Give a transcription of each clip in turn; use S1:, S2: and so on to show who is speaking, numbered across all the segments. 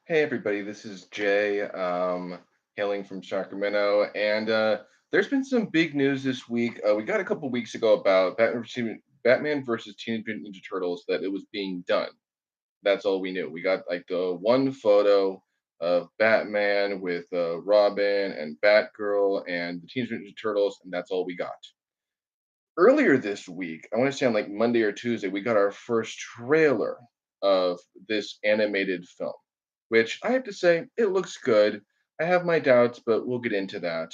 S1: Hey everybody, this is Jay, hailing from Sacramento, and there's been some big news this week. We got a couple weeks ago about Batman versus Teenage Mutant Ninja Turtles that it was being done. That's all we knew. We got like the one photo of Batman with Robin and Batgirl and the Teenage Mutant Ninja Turtles, and that's all we got. Earlier this week, I want to say on like Monday or Tuesday, we got our first trailer of this animated film, which I have to say it looks good. I have my doubts, but we'll get into that.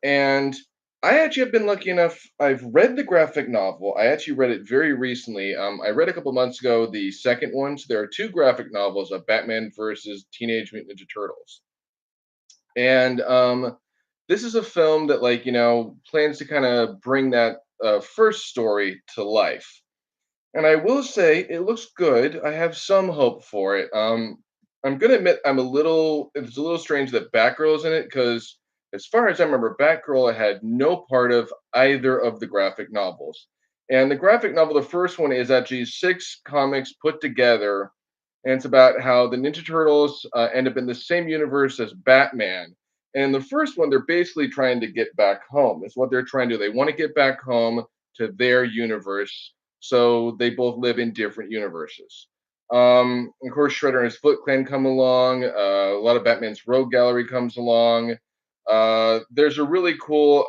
S1: And I actually have been lucky enough. I've read the graphic novel. I actually read it very recently. I read a couple months ago the second one. So there are two graphic novels of Batman versus Teenage Mutant Ninja Turtles, and this is a film that plans to kind of bring that first story to life. And I will say it looks good. I have some hope for it. I'm gonna admit it's a little strange that Batgirl is in it because as far as I remember, Batgirl had no part of either of the graphic novels. And the graphic novel, the first one, is actually six comics put together, and it's about how the Ninja Turtles end up in the same universe as Batman. And in the first one, they're basically trying to get back home. Is what they're trying to do. They want to get back home to their universe, so they both live in different universes. Of course, Shredder and his Foot Clan come along. A lot of Batman's Rogue Gallery comes along. There's a really cool.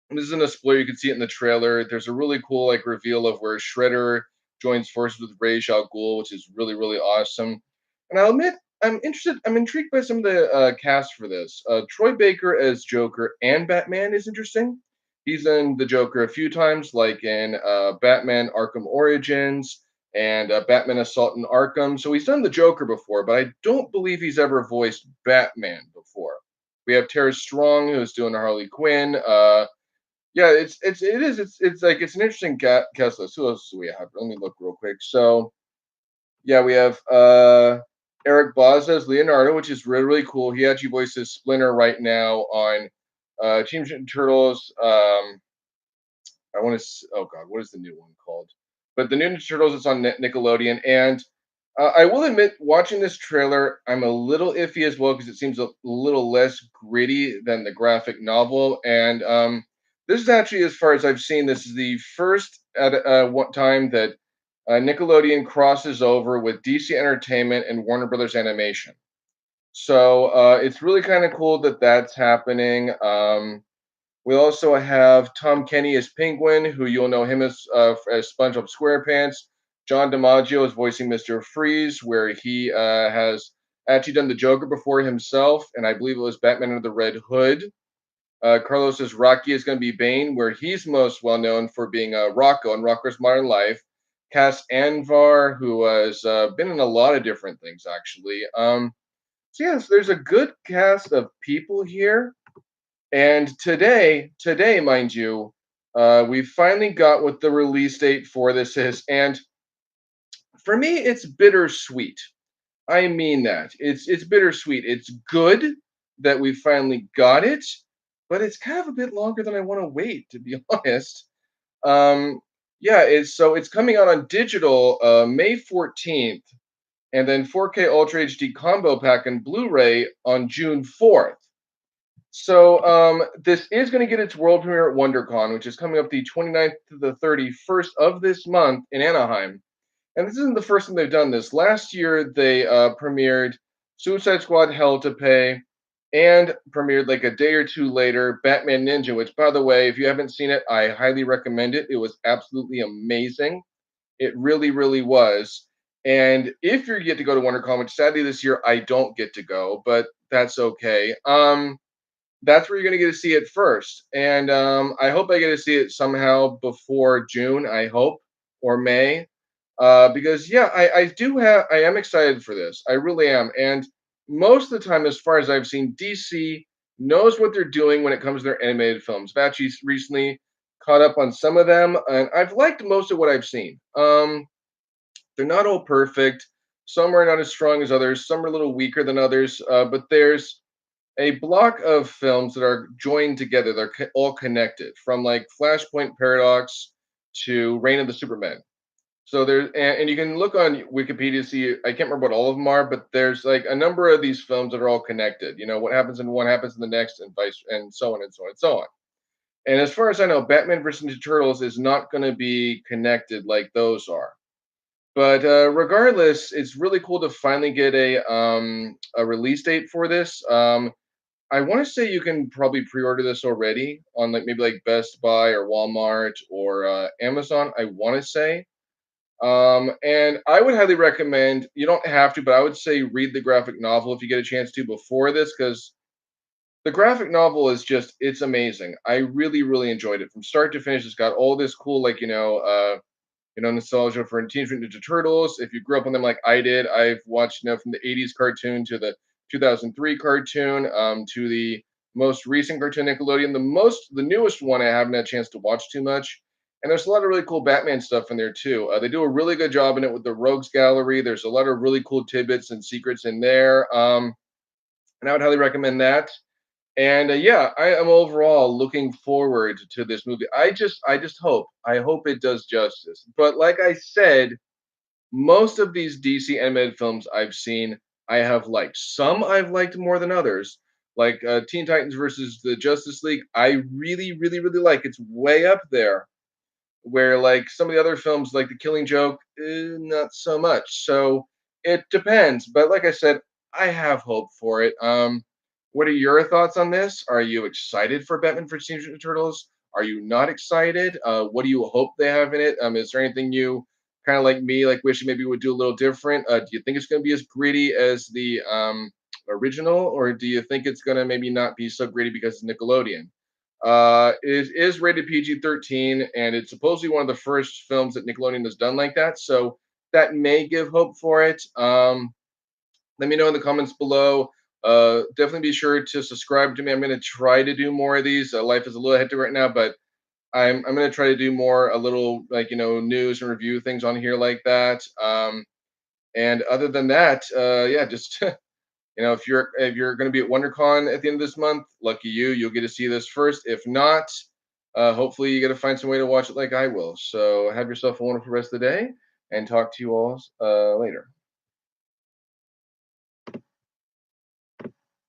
S1: This isn't a spoiler. You can see it in the trailer. There's a really cool reveal of where Shredder joins forces with Ra's al Ghul, which is really awesome. And I'll admit, I'm interested. I'm intrigued by some of the cast for this. Troy Baker as Joker and Batman is interesting. He's in the Joker a few times, like in Batman Arkham Origins and Batman Assault in Arkham. So he's done the Joker before, but I don't believe he's ever voiced Batman before. We have Tara Strong, who's doing Harley Quinn. Yeah, it's an interesting cast list. Who else do we have? Let me look real quick. So yeah, we have Eric Baz as Leonardo, which is really cool. He actually voices Splinter right now on Teenage Mutant Turtles. Oh god, what is the new one called? But the new Ninja Turtles is on Nickelodeon, and I will admit, watching this trailer, I'm a little iffy as well because it seems a little less gritty than the graphic novel. And this is actually, as far as I've seen, this is the first at one time that Nickelodeon crosses over with DC Entertainment and Warner Brothers Animation. So it's really kind of cool that that's happening. We also have Tom Kenny as Penguin, who you'll know him as SpongeBob SquarePants. John DiMaggio is voicing Mr. Freeze, where he has actually done the Joker before himself, and I believe it was Batman Under the Red Hood. Carlos as Rocky is going to be Bane, where he's most well known for being Rocco in Rocco's Modern Life. Cass Anvar, who has been in a lot of different things, actually. So yes, there's a good cast of people here. And today, mind you, we finally got what the release date for this is. And for me, it's bittersweet. I mean that. It's bittersweet. It's good that we finally got it, but it's kind of a bit longer than I want to wait, to be honest. Um, yeah, it's coming out on digital May 14th, and then 4K Ultra HD combo pack and Blu-ray on June 4th. So this is going to get its world premiere at WonderCon, which is coming up the 29th to the 31st of this month in Anaheim. And this isn't the first time they've done this. Last year they premiered Suicide Squad: Hell to Pay, and premiered like a day or two later Batman Ninja. Which, by the way, if you haven't seen it, I highly recommend it. It was absolutely amazing. It really was. And if you get to go to WonderCon, which sadly this year I don't get to go, but that's okay. That's where you're going to get to see it first. And I hope I get to see it somehow before June, I hope, or May. Because, yeah, I am excited for this. I really am. And most of the time, as far as I've seen, DC knows what they're doing when it comes to their animated films. I've actually recently caught up on some of them, and I've liked most of what I've seen. They're not all perfect. Some are not as strong as others. Some are a little weaker than others. But there's a block of films that are joined together. They're all connected, from like Flashpoint Paradox to Reign of the Supermen. So there, and you can look on Wikipedia to see. I can't remember what all of them are, but there's like a number of these films that are all connected. What happens in one happens in the next, and vice, and so on and so on and so on. And as far as I know, Batman versus Ninja Turtles is not going to be connected like those are. But regardless, it's really cool to finally get a release date for this. I want to say you can probably pre-order this already on like maybe like Best Buy or Walmart or Amazon. I want to say, and I would highly recommend. You don't have to, but I would say read the graphic novel if you get a chance to before this, because the graphic novel is just it's amazing. I really really enjoyed it from start to finish. It's got all this cool like nostalgia for Teenage Mutant Ninja Turtles. If you grew up on them like I did, I've watched from the '80s cartoon to the 2003 cartoon, to the most recent cartoon Nickelodeon. The newest one I haven't had a chance to watch too much. And there's a lot of really cool Batman stuff in there too. They do a really good job in it with the Rogues Gallery. There's a lot of really cool tidbits and secrets in there, and I would highly recommend that. And yeah, I am overall looking forward to this movie. I hope it does justice. But like I said, most of these DC animated films I've seen, I have liked. Some I've liked more than others. Like Teen Titans versus the Justice League, I really, really, really like. It's way up there. Where like some of the other films, like The Killing Joke, not so much. So it depends. But like I said, I have hope for it. What are your thoughts on this? Are you excited for Batman for Teenage Mutant Ninja Turtles? Are you not excited? What do you hope they have in it? Is there anything you kind of like me, like wish maybe would do a little different? Do you think it's going to be as gritty as the original, or do you think it's going to maybe not be so gritty because it's Nickelodeon? It is rated PG-13, and it's supposedly one of the first films that Nickelodeon has done like that. So that may give hope for it. Let me know in the comments below. Definitely be sure to subscribe to me. I'm going to try to do more of these. Life is a little hectic right now, but I'm going to try to do more, a little like news and review things on here like that. And other than that, yeah, just if you're going to be at WonderCon at the end of this month, lucky you, you'll get to see this first. If not, hopefully you get to find some way to watch it like I will. So have yourself a wonderful rest of the day, and talk to you all later.